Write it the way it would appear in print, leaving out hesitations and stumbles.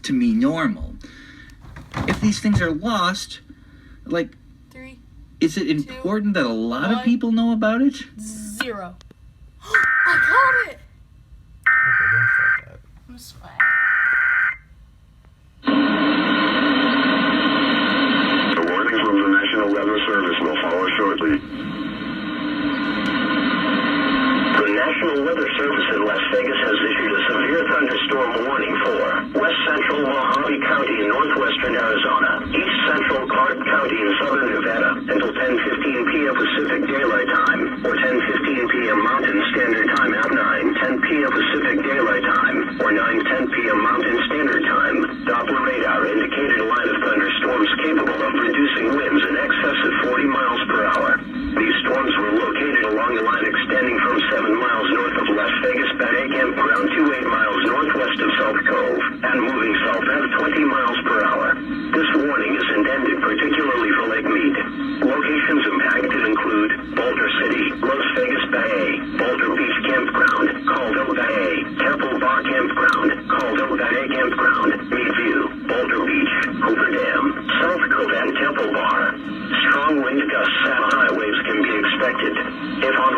to me normal. If these things are lost, like, 3, is it important that a lot of people know about it? 0. I caught it! Okay, don't start that. I'm swag. A warning from the National Weather Service will follow shortly. The National Weather Service in Las Vegas has issued a severe thunderstorm warning for west central Mojave County in northwestern Arizona, east central Clark County in southern Nevada until 10:15 p.m. Pacific Daylight Time, or 10:15 p.m. Mountain Standard Time at 9:10 p.m. Pacific Daylight Time, or 9:10 p.m. Mountain Standard Time. Doppler radar indicated a line of thunderstorms capable of producing winds in excess of 40 miles per hour. These storms were located along a line extending from 7 miles north of Las Vegas Bay Campground to 8 miles northwest of South Cove, and moving south at 20 miles per hour. This warning is intended particularly for Lake Mead. Locations impacted include Boulder City, Las Vegas Bay, Boulder Beach Campground, Caldwell Bay, Temple Bar Campground, Caldwell Bay Campground, Meadview, Boulder Beach, Hoover Dam, South Cove and Temple Bar. Strong wind gusts and high waves can be expected. If on